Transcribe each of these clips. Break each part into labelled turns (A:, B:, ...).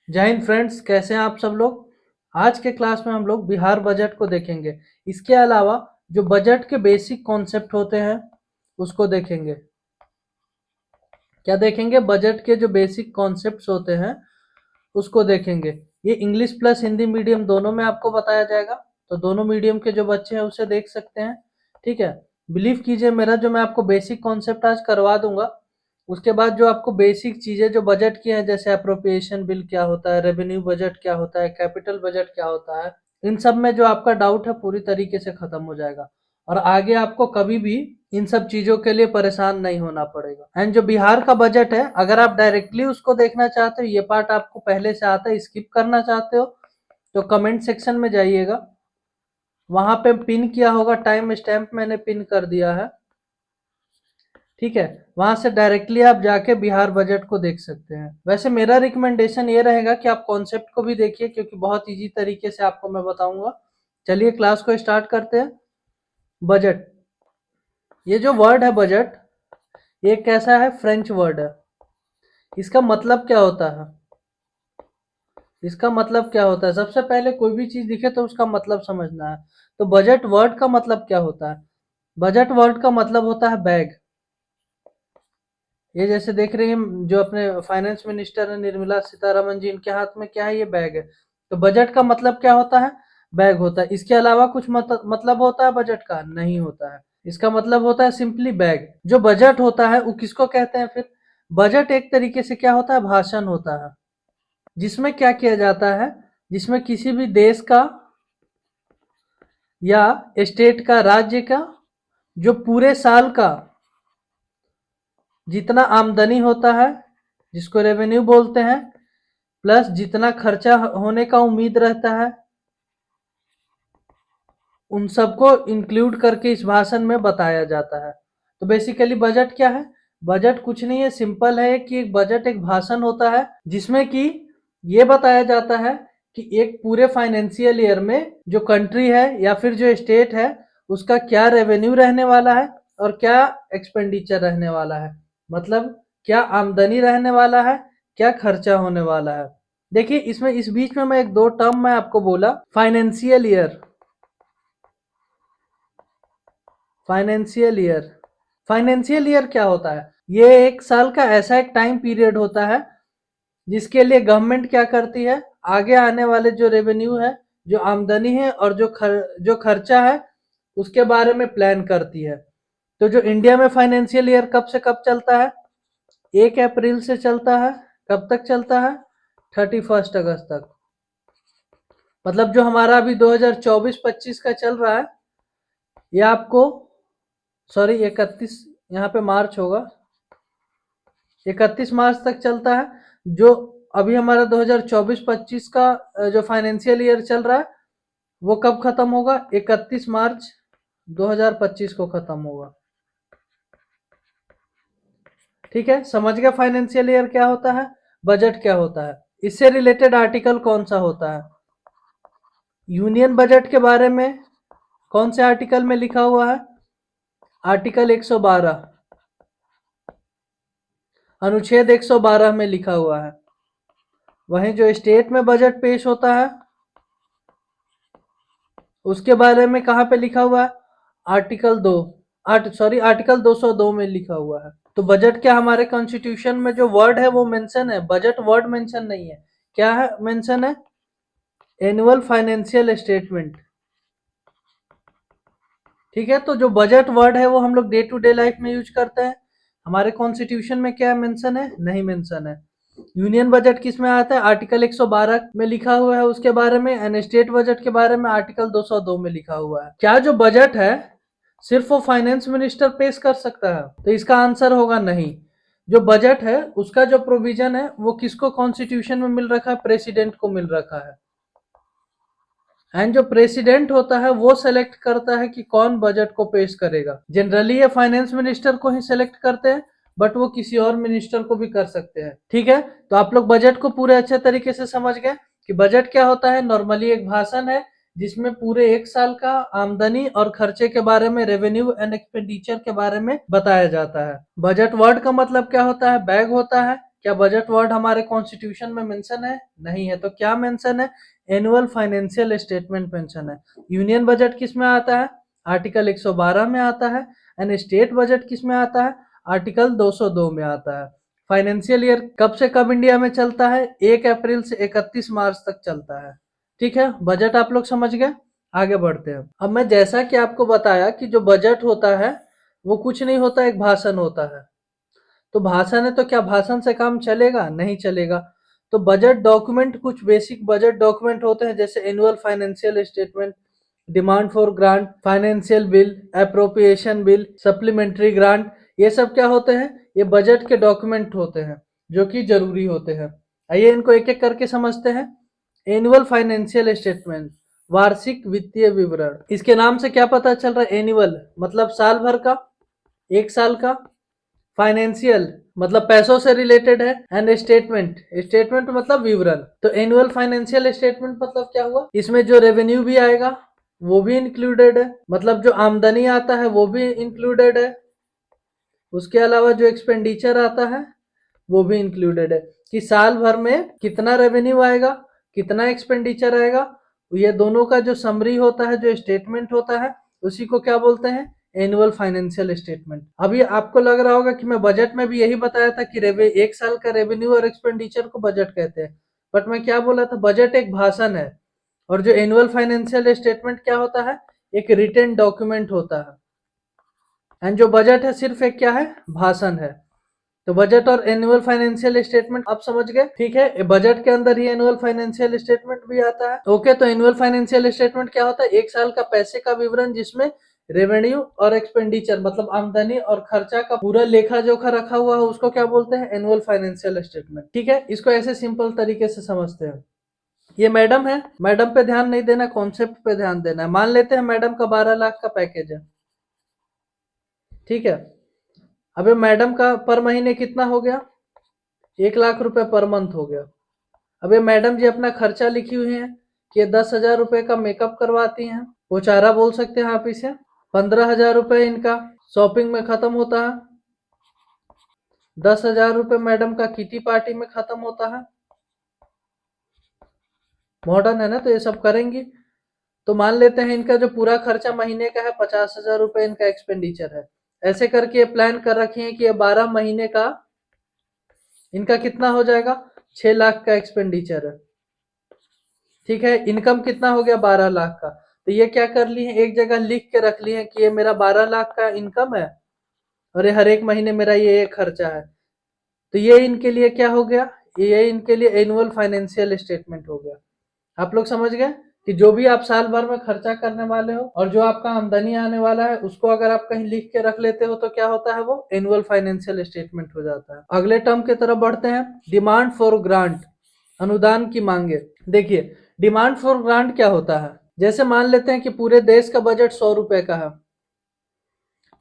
A: जय हिंद फ्रेंड्स, कैसे हैं आप सब लोग। आज के क्लास में हम लोग बिहार बजट को देखेंगे। इसके अलावा जो बजट के बेसिक कॉन्सेप्ट होते हैं उसको देखेंगे। क्या देखेंगे? बजट के जो बेसिक कॉन्सेप्ट्स होते हैं उसको देखेंगे। ये इंग्लिश प्लस हिंदी मीडियम दोनों में आपको बताया जाएगा, तो दोनों मीडियम के जो बच्चे हैं उसे देख सकते हैं। ठीक है, बिलीव कीजिए मेरा, जो मैं आपको बेसिक कॉन्सेप्ट आज करवा दूंगा, उसके बाद जो आपको बेसिक चीजें जो बजट की हैं, जैसे अप्रोप्रिएशन बिल क्या होता है, रेवेन्यू बजट क्या होता है, कैपिटल बजट क्या होता है, इन सब में जो आपका डाउट है पूरी तरीके से खत्म हो जाएगा और आगे आपको कभी भी इन सब चीजों के लिए परेशान नहीं होना पड़ेगा। एंड जो बिहार का बजट है, अगर आप डायरेक्टली उसको देखना चाहते हो, ये पार्ट आपको पहले से आता है, स्किप करना चाहते हो तो कमेंट सेक्शन में जाइएगा, वहां पे पिन किया होगा टाइम स्टैम्प, मैंने पिन कर दिया है। ठीक है, वहां से डायरेक्टली आप जाके बिहार बजट को देख सकते हैं। वैसे मेरा रिकमेंडेशन ये रहेगा कि आप कॉन्सेप्ट को भी देखिए, क्योंकि बहुत इजी तरीके से आपको मैं बताऊंगा। चलिए क्लास को स्टार्ट करते हैं। बजट, ये जो वर्ड है बजट, ये कैसा है? फ्रेंच वर्ड है। इसका मतलब क्या होता है? इसका मतलब क्या होता है? सबसे पहले कोई भी चीज दिखे तो उसका मतलब समझना है। तो बजट वर्ड का मतलब क्या होता है? बजट वर्ड का मतलब होता है बैग। ये जैसे देख रहे हैं, जो अपने फाइनेंस मिनिस्टर है निर्मला सीतारमन जी, इनके हाथ में क्या है? ये बैग है। तो बजट का मतलब क्या होता है? बैग होता है। इसके अलावा कुछ मतलब होता है बजट का? नहीं होता है। इसका मतलब होता है सिंपली बैग। जो बजट होता है वो किसको कहते हैं फिर? बजट एक तरीके से क्या होता है? भाषण होता है, जिसमें क्या किया जाता है, जिसमें किसी भी देश का या स्टेट का, राज्य का, जो पूरे साल का जितना आमदनी होता है, जिसको रेवेन्यू बोलते हैं, प्लस जितना खर्चा होने का उम्मीद रहता है, उन सबको इंक्लूड करके इस भाषण में बताया जाता है। तो बेसिकली बजट क्या है? बजट कुछ नहीं है, सिंपल है कि बजट एक भाषण होता है जिसमें कि ये बताया जाता है कि एक पूरे फाइनेंशियल ईयर में जो कंट्री है या फिर जो स्टेट है उसका क्या रेवेन्यू रहने वाला है और क्या एक्सपेंडिचर रहने वाला है। मतलब क्या आमदनी रहने वाला है, क्या खर्चा होने वाला है। देखिए, इसमें इस बीच में मैं एक दो टर्म मैं आपको बोला, financial year. Financial year, financial year क्या होता है? ये एक साल का ऐसा एक टाइम पीरियड होता है जिसके लिए गवर्नमेंट क्या करती है, आगे आने वाले जो रेवेन्यू है, जो आमदनी है और जो खर्चा है, उसके बारे में प्लान करती है। तो जो इंडिया में फाइनेंशियल ईयर कब से कब चलता है? 1 अप्रैल से चलता है। कब तक चलता है? 31 अगस्त तक। मतलब जो हमारा अभी 2024-25 का चल रहा है, ये आपको, सॉरी 31, यहाँ पे मार्च होगा, 31 मार्च तक चलता है। जो अभी हमारा 2024-25 का जो फाइनेंशियल ईयर चल रहा है, वो कब खत्म होगा? 31 मार्च 2025 को खत्म होगा। ठीक है, समझ गया फाइनेंशियल ईयर क्या होता है, बजट क्या होता है। इससे रिलेटेड आर्टिकल कौन सा होता है? यूनियन बजट के बारे में कौन से आर्टिकल में लिखा हुआ है? आर्टिकल 112, अनुच्छेद 112 में लिखा हुआ है। वहीं जो स्टेट में बजट पेश होता है उसके बारे में कहाँ पे लिखा हुआ है? आर्टिकल 2, आर्टिकल 202 में लिखा हुआ है। तो बजट क्या, हमारे कॉन्स्टिट्यूशन में जो वर्ड है वो मेंशन है, बजट वर्ड मेंशन नहीं है। क्या है मेंशन है? Annual financial statement. ठीक है, तो जो बजट वर्ड है वो हम लोग डे टू डे लाइफ में यूज करते हैं। हमारे कॉन्स्टिट्यूशन में क्या मेंशन है? नहीं मेंशन है। यूनियन बजट किस में आता है? आर्टिकल 112 में लिखा हुआ है उसके बारे में, एंड स्टेट बजट के बारे में आर्टिकल 202 में लिखा हुआ है। क्या जो बजट है सिर्फ वो फाइनेंस मिनिस्टर पेश कर सकता है? तो इसका आंसर होगा नहीं। जो बजट है उसका जो प्रोविजन है वो किसको कॉन्स्टिट्यूशन में मिल रखा है? प्रेसिडेंट को मिल रखा है। एंड जो प्रेसिडेंट होता है वो सेलेक्ट करता है कि कौन बजट को पेश करेगा। जनरली ये फाइनेंस मिनिस्टर को ही सेलेक्ट करते हैं, बट वो किसी और मिनिस्टर को भी कर सकते हैं। ठीक है, तो आप लोग बजट को पूरे अच्छे तरीके से समझ गए कि बजट क्या होता है। नॉर्मली एक भाषण है जिसमें पूरे एक साल का आमदनी और खर्चे के बारे में, रेवेन्यू एंड एक्सपेंडिचर के बारे में बताया जाता है। बजट वर्ड का मतलब क्या होता है? बैग होता है। क्या बजट वर्ड हमारे कॉन्स्टिट्यूशन में मेंशन है? नहीं है। तो क्या मेंशन है? एनुअल फाइनेंशियल स्टेटमेंट मेंशन है। यूनियन बजट किस में आता है? आर्टिकल 112 में आता है। एंड स्टेट बजट किस में आता है? आर्टिकल 202 में आता है। फाइनेंशियल ईयर कब से कब इंडिया में चलता है? 1 अप्रैल से 31 मार्च तक चलता है। ठीक है, बजट आप लोग समझ गए। आगे बढ़ते हैं। अब मैं जैसा कि आपको बताया कि जो बजट होता है वो कुछ नहीं होता, एक भाषण होता है। तो भाषण है तो क्या भाषण से काम चलेगा? नहीं चलेगा। तो बजट डॉक्यूमेंट, कुछ बेसिक बजट डॉक्यूमेंट होते हैं जैसे annual financial statement, demand for grant, financial bill, appropriation bill, supplementary grant, ये सब क्या होते हैं? ये बजट के डॉक्यूमेंट होते हैं जो कि जरूरी होते हैं। आइए इनको एक एक करके समझते हैं। एनुअल फाइनेंशियल स्टेटमेंट, वार्षिक वित्तीय विवरण। इसके नाम से क्या पता चल रहा है? एनुअल मतलब साल भर का, एक साल का। फाइनेंशियल मतलब पैसों से रिलेटेड है। एंड स्टेटमेंट, स्टेटमेंट मतलब विवरण। तो एनुअल फाइनेंशियल स्टेटमेंट मतलब क्या हुआ? इसमें जो रेवेन्यू भी आएगा वो भी इंक्लूडेड है, मतलब जो आमदनी आता है वो भी इंक्लूडेड है। उसके अलावा जो एक्सपेंडिचर आता है वो भी इंक्लूडेड है कि साल भर में कितना रेवेन्यू आएगा, कितना एक्सपेंडिचर आएगा। ये दोनों का जो समरी होता है, जो स्टेटमेंट होता है, उसी को क्या बोलते हैं? Annual financial statement. अभी आपको लग रहा होगा कि मैं बजट में भी यही बताया था कि एक साल का रेवेन्यू और एक्सपेंडिचर को बजट कहते हैं। बट मैं क्या बोला था? बजट एक भाषण है और जो एनुअल फाइनेंशियल स्टेटमेंट क्या होता है? एक रिटन डॉक्यूमेंट होता है। एंड जो बजट है सिर्फ एक क्या है? भाषण है। तो बजट और एनुअल फाइनेंशियल स्टेटमेंट आप समझ गए। ठीक है, बजट के अंदर ही एनुअल फाइनेंशियल स्टेटमेंट भी आता है। ओके, तो एनुअल फाइनेंशियल स्टेटमेंट क्या होता है? एक साल का पैसे का विवरण जिसमें रेवेन्यू और एक्सपेंडिचर मतलब आमदनी और खर्चा का पूरा लेखा जोखा रखा हुआ है, उसको क्या बोलते हैं? Annual financial statement. ठीक है, इसको ऐसे सिंपल तरीके से समझते हैं। ये मैडम है, मैडम पे ध्यान नहीं देना, कॉन्सेप्ट पे ध्यान देना है। मान लेते हैं मैडम का 12 लाख का पैकेज है। ठीक है, अबे मैडम का पर महीने कितना हो गया? 1 लाख रुपए पर मंथ हो गया। अबे मैडम जी अपना खर्चा लिखी हुई है कि 10,000 रुपए का मेकअप करवाती हैं, पोचारा बोल सकते हैं आप इसे। 15,000 रुपए इनका शॉपिंग में खत्म होता है। 10,000 रुपए मैडम का किटी पार्टी में खत्म होता है। मॉडर्न है ना, तो ये सब करेंगी। तो मान लेते हैं इनका जो पूरा खर्चा महीने का है 50,000 रुपए इनका एक्सपेंडिचर है। ऐसे करके ये प्लान कर रखी है कि ये 12 महीने का इनका कितना हो जाएगा? 6 लाख का एक्सपेंडिचर है। ठीक है, इनकम कितना हो गया? 12 लाख का। तो ये क्या कर ली है? एक जगह लिख के रख ली है कि ये मेरा 12 लाख का इनकम है और ये हर एक महीने मेरा ये खर्चा है। तो ये इनके लिए क्या हो गया? ये इनके लिए एनुअल फाइनेंशियल स्टेटमेंट हो गया। आप लोग समझ गए कि जो भी आप साल भर में खर्चा करने वाले हो और जो आपका आमदनी आने वाला है उसको अगर आप कहीं लिख के रख लेते हो तो क्या होता है? वो एनुअल फाइनेंशियल स्टेटमेंट हो जाता है। अगले टर्म की तरफ बढ़ते हैं। डिमांड फॉर ग्रांट, अनुदान की मांगे। देखिए, डिमांड फॉर ग्रांट क्या होता है? जैसे मान लेते हैं कि पूरे देश का बजट 100 रुपए का है।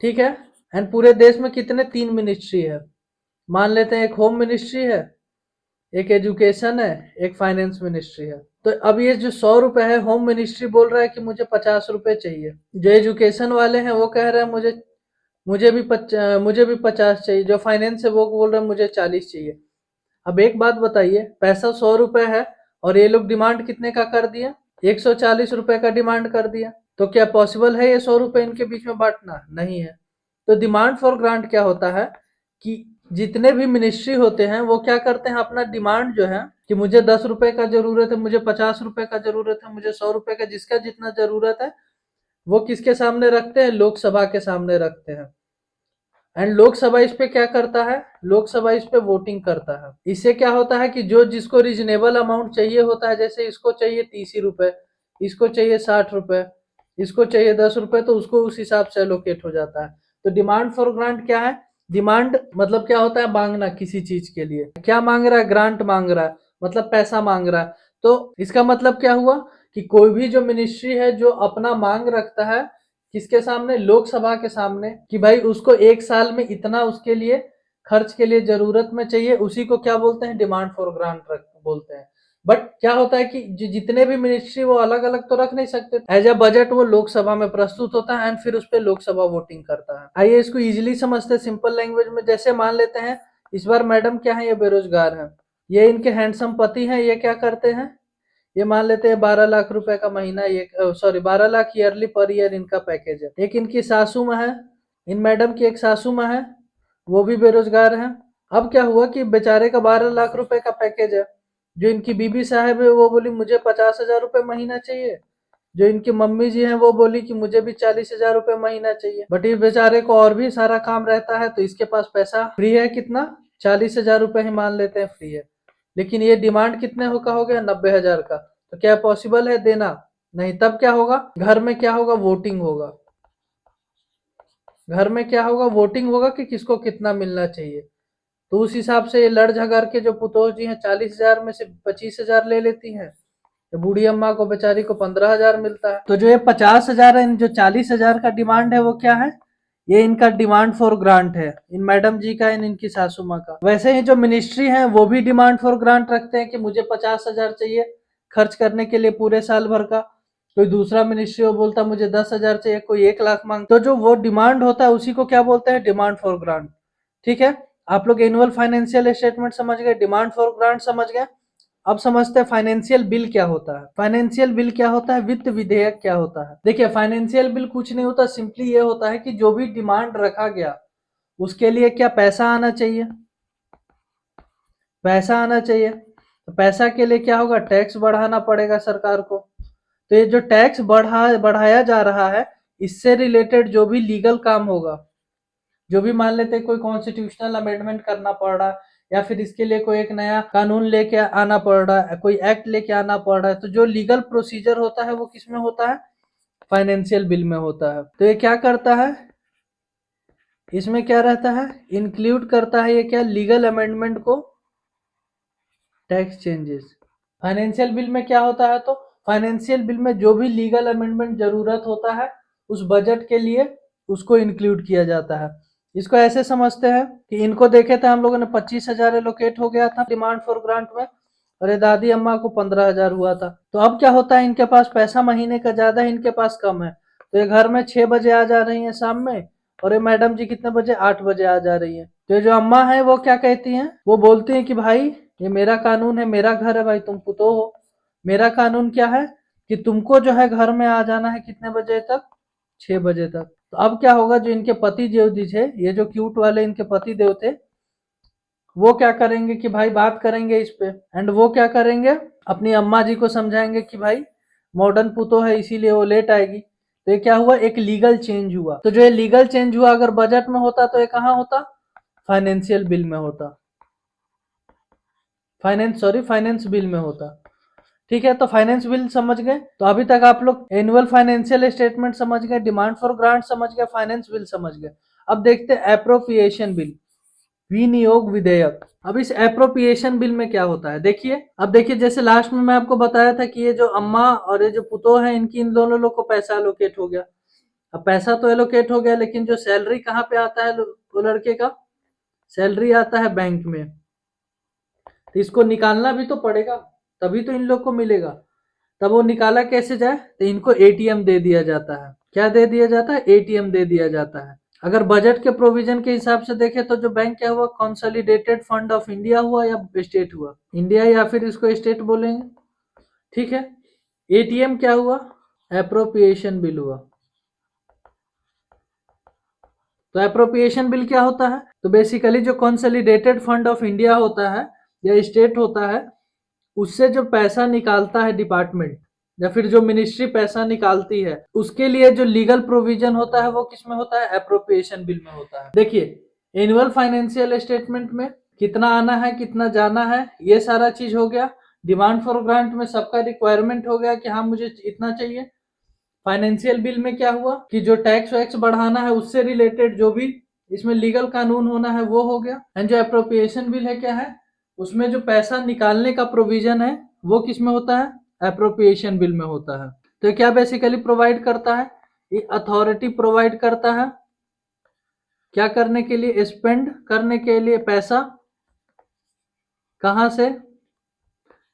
A: ठीक है, एंड पूरे देश में कितने? 3 मिनिस्ट्री है। मान लेते हैं एक होम मिनिस्ट्री है, एक एजुकेशन है, एक फाइनेंस मिनिस्ट्री है। तो अब ये जो 100 रुपए है, होम मिनिस्ट्री बोल रहा है कि मुझे 50 रुपए चाहिए। जो एजुकेशन वाले हैं वो कह रहे हैं मुझे भी 50 चाहिए। जो फाइनेंस है वो बोल रहे हैं मुझे 40 चाहिए। अब एक बात बताइए, पैसा 100 रुपए है और ये लोग डिमांड कितने का कर दिया? 140 रुपए का डिमांड कर दिया। तो क्या पॉसिबल है ये 100 रुपए इनके बीच में बांटना? नहीं है। तो डिमांड फॉर ग्रांट क्या होता है कि जितने भी मिनिस्ट्री होते हैं वो क्या करते हैं? अपना डिमांड जो है कि मुझे 10 रुपए का जरूरत है, मुझे 50 रुपए का जरूरत है, मुझे 100 रुपए का, जिसका जितना जरूरत है वो किसके सामने रखते हैं? लोकसभा के सामने रखते हैं। एंड लोकसभा इस पे क्या करता है? लोकसभा इस पे वोटिंग करता है। इससे क्या होता है कि जो जिसको रीजनेबल अमाउंट चाहिए होता है, जैसे इसको चाहिए 30 रुपए, इसको चाहिए 60 रुपए, इसको चाहिए 10 रुपए, तो उसको उस हिसाब से एलोकेट हो जाता है। तो डिमांड फॉर ग्रांट क्या है? डिमांड मतलब क्या होता है? मांगना किसी चीज के लिए। क्या मांग रहा है? ग्रांट मांग रहा है, मतलब पैसा मांग रहा है। तो इसका मतलब क्या हुआ कि कोई भी जो मिनिस्ट्री है जो अपना मांग रखता है किसके सामने? लोकसभा के सामने, कि भाई उसको एक साल में इतना उसके लिए खर्च के लिए जरूरत में चाहिए, उसी को क्या बोलते हैं? डिमांड फॉर ग्रांट बोलते हैं। बट क्या होता है कि जितने भी मिनिस्ट्री वो अलग अलग तो रख नहीं सकते। एज अ बजट वो लोकसभा में प्रस्तुत होता है एंड फिर उस पर लोकसभा वोटिंग करता है। आइए इसको इजिली समझते सिंपल लैंग्वेज में। जैसे मान लेते हैं इस बार मैडम क्या है, ये बेरोजगार है। ये इनके हैंडसम पति हैं, ये क्या करते हैं, ये मान लेते हैं 12 लाख रुपए का महीना, ये sorry 12 lakh yearly per year इनका पैकेज है। एक इनकी सासू माँ है, इन मैडम की एक सासू माँ है, वो भी बेरोजगार है। अब क्या हुआ कि बेचारे का 12 लाख रुपए का पैकेज है, जो इनकी बीबी साहब है वो बोली मुझे 50,000 रुपए महीना चाहिए, जो इनकी मम्मी जी हैं वो बोली कि मुझे भी 40,000 रुपए महीना चाहिए। बट इस बेचारे को और भी सारा काम रहता है, तो इसके पास पैसा फ्री है, कितना 40,000 रुपए ही मान लेते हैं फ्री है, लेकिन ये डिमांड कितने का हो गया, 90,000 का। तो क्या पॉसिबल है देना, नहीं। तब क्या होगा, घर में क्या होगा, वोटिंग होगा। घर में क्या होगा, वोटिंग होगा कि किसको कितना मिलना चाहिए। तो उस हिसाब से ये लड़ झगड़ के जो पुतोह जी हैं 40,000 में से 25,000 ले लेती हैं, तो बूढ़ी अम्मा को बेचारी को 15,000 मिलता है। तो जो ये 50,000 है, जो 40,000 का डिमांड है वो क्या है, ये इनका डिमांड फॉर ग्रांट है, इन मैडम जी का, इनकी सासू माँ का। वैसे ही जो मिनिस्ट्री है वो भी डिमांड फॉर ग्रांट रखते हैं कि मुझे 50,000 चाहिए खर्च करने के लिए पूरे साल भर का। कोई दूसरा मिनिस्ट्री वो बोलता मुझे 10,000 चाहिए, कोई 1 लाख मांगता। तो जो वो डिमांड होता है उसी को क्या बोलते हैं, डिमांड फॉर ग्रांट। ठीक है, आप लोग एनुअल फाइनेंशियल स्टेटमेंट समझ गए, डिमांड फॉर ग्रांट समझ गए। अब समझते हैं फाइनेंशियल बिल क्या होता है। फाइनेंशियल बिल क्या होता है, वित्त विधेयक क्या होता है। देखिए फाइनेंशियल बिल कुछ नहीं होता, सिंपली ये होता है कि जो भी डिमांड रखा गया उसके लिए क्या पैसा आना चाहिए, पैसा आना चाहिए। तो पैसा के लिए क्या होगा, टैक्स बढ़ाना पड़ेगा सरकार को। तो ये जो टैक्स बढ़ाया जा रहा है, इससे रिलेटेड जो भी लीगल काम होगा, जो भी मान लेते कोई कॉन्स्टिट्यूशनल अमेंडमेंट करना पड़ रहा है, या फिर इसके लिए कोई एक नया कानून लेके आना पड़ रहा है, कोई एक्ट लेके आना पड़ रहा है, तो जो लीगल प्रोसीजर होता है वो किस में होता है, फाइनेंशियल बिल में होता है। तो ये क्या करता है, इसमें क्या रहता है, इंक्लूड करता है ये क्या, लीगल अमेंडमेंट को, टैक्स चेंजेस। फाइनेंशियल बिल में क्या होता है, तो फाइनेंशियल बिल में जो भी लीगल अमेंडमेंट जरूरत होता है उस बजट के लिए उसको इंक्लूड किया जाता है। इसको ऐसे समझते हैं कि इनको देखे थे हम लोगों ने 25,000 एलोकेट हो गया था डिमांड फॉर ग्रांट में, और ये दादी अम्मा को 15,000 हुआ था। तो अब क्या होता है, इनके पास पैसा महीने का ज्यादा है, इनके पास कम है। तो ये घर में 6 बजे आ जा रही है शाम में, और ये मैडम जी कितने बजे, 8 बजे आ जा रही है। तो ये जो अम्मा है वो क्या कहती हैं, वो बोलती हैं कि भाई ये मेरा कानून है, मेरा घर है भाई, तुम पुतो हो, मेरा कानून क्या है कि तुमको जो है घर में आ जाना है कितने बजे तक, 6 बजे तक। तो अब क्या होगा, जो इनके पति देव जी थे, ये जो क्यूट वाले इनके पति देव थे, वो क्या करेंगे कि भाई बात करेंगे इस पे, एंड वो क्या करेंगे, अपनी अम्मा जी को समझाएंगे कि भाई मॉडर्न पुतो है इसीलिए वो लेट आएगी। तो ये क्या हुआ, एक लीगल चेंज हुआ। तो जो ये लीगल चेंज हुआ अगर बजट में होता तो ये कहाँ होता, फाइनेंशियल बिल में होता, फाइनेंस बिल में होता। ठीक है, तो फाइनेंस बिल समझ गए। तो अभी तक आप लोग एनुअल फाइनेंशियल स्टेटमेंट समझ गए, डिमांड फॉर ग्रांट समझ गए, फाइनेंस बिल समझ गए। अब देखते हैं एप्रोप्रिएशन बिल, विनियोग विधेयक। अब इस एप्रोप्रिएशन बिल में क्या होता है, देखिए। अब देखिए जैसे लास्ट में मैं आपको बताया था कि ये जो अम्मा और ये जो पुतो है, इनकी इन दोनों लोग को पैसा एलोकेट हो गया। अब पैसा तो एलोकेट हो गया, लेकिन जो सैलरी कहाँ पे आता है वो लड़के का, सैलरी आता है बैंक में। तो इसको निकालना भी तो पड़ेगा, तभी तो इन लोग को मिलेगा। तब वो निकाला कैसे जाए, तो इनको एटीएम दे दिया जाता है। क्या दे दिया जाता है, एटीएम दे दिया जाता है। अगर बजट के प्रोविजन के हिसाब से देखें तो जो बैंक क्या हुआ, कंसोलिडेटेड फंड ऑफ इंडिया हुआ या स्टेट हुआ, इंडिया या फिर इसको स्टेट बोलेंगे। ठीक है, एटीएम क्या हुआ, एप्रोप्रिएशन बिल हुआ। तो एप्रोप्रिएशन बिल क्या होता है, तो बेसिकली जो कंसोलिडेटेड फंड ऑफ इंडिया होता है या स्टेट होता है, उससे जो पैसा निकालता है डिपार्टमेंट या फिर जो मिनिस्ट्री पैसा निकालती है, उसके लिए जो लीगल प्रोविजन होता है वो किस में होता है, एप्रोप्रिएशन बिल में होता है। देखिए एनुअल फाइनेंशियल स्टेटमेंट में कितना आना है कितना जाना है ये सारा चीज हो गया। डिमांड फॉर ग्रांट में सबका रिक्वायरमेंट हो गया कि हाँ मुझे इतना चाहिए। फाइनेंशियल बिल में क्या हुआ कि जो टैक्स वैक्स बढ़ाना है उससे रिलेटेड जो भी इसमें लीगल कानून होना है वो हो गया। एंड जो अप्रोप्रिएशन बिल है क्या है, उसमें जो पैसा निकालने का प्रोविजन है वो किस में होता है, अप्रोप्रिएशन बिल में होता है। तो क्या बेसिकली प्रोवाइड करता है, ये अथॉरिटी प्रोवाइड करता है क्या करने के लिए, स्पेंड करने के लिए पैसा, कहां से,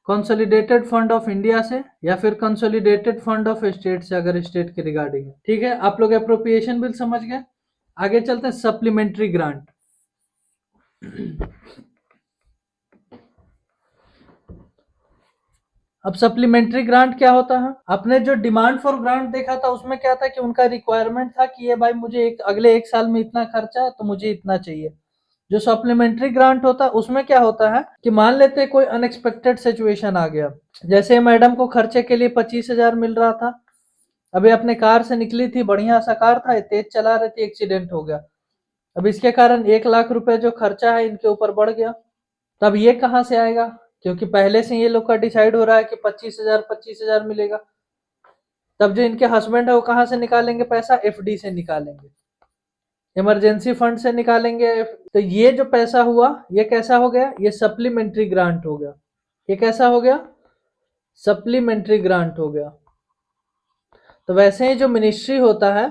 A: कंसोलिडेटेड फंड ऑफ इंडिया से या फिर कंसोलिडेटेड फंड ऑफ स्टेट से, अगर स्टेट के रिगार्डिंग है। ठीक है, आप लोग अप्रोप्रिएशन बिल समझ गए। आगे चलते हैं सप्लीमेंट्री ग्रांट। अब सप्लीमेंट्री ग्रांट क्या होता है? आपने जो डिमांड फॉर ग्रांट देखा था उसमें क्या था कि उनका रिक्वायरमेंट था कि ये भाई मुझे अगले 1 साल में इतना खर्चा है तो मुझे इतना चाहिए। जो सप्लीमेंट्री ग्रांट होता है उसमें क्या होता है कि मान लेते हैं कोई अनएक्सपेक्टेड सिचुएशन आ गया, जैसे मैडम को खर्चे के लिए 25,000 मिल रहा था, अभी अपने कार से निकली थी, बढ़िया सा कार था, तेज चला रही थी, एक्सीडेंट हो गया। अब इसके कारण 1 लाख रुपए जो खर्चा है इनके ऊपर बढ़ गया। तब ये कहाँ से आएगा? क्योंकि पहले से ये लोग का डिसाइड हो रहा है कि 25,000 मिलेगा। तब जो इनके हस्बैंड है वो कहाँ से निकालेंगे पैसा? एफडी से निकालेंगे, इमरजेंसी फंड से निकालेंगे। तो ये जो पैसा हुआ ये कैसा हो गया? ये सप्लीमेंट्री ग्रांट हो गया। ये कैसा हो गया? सप्लीमेंट्री ग्रांट हो गया। तो वैसे ही जो मिनिस्ट्री होता है,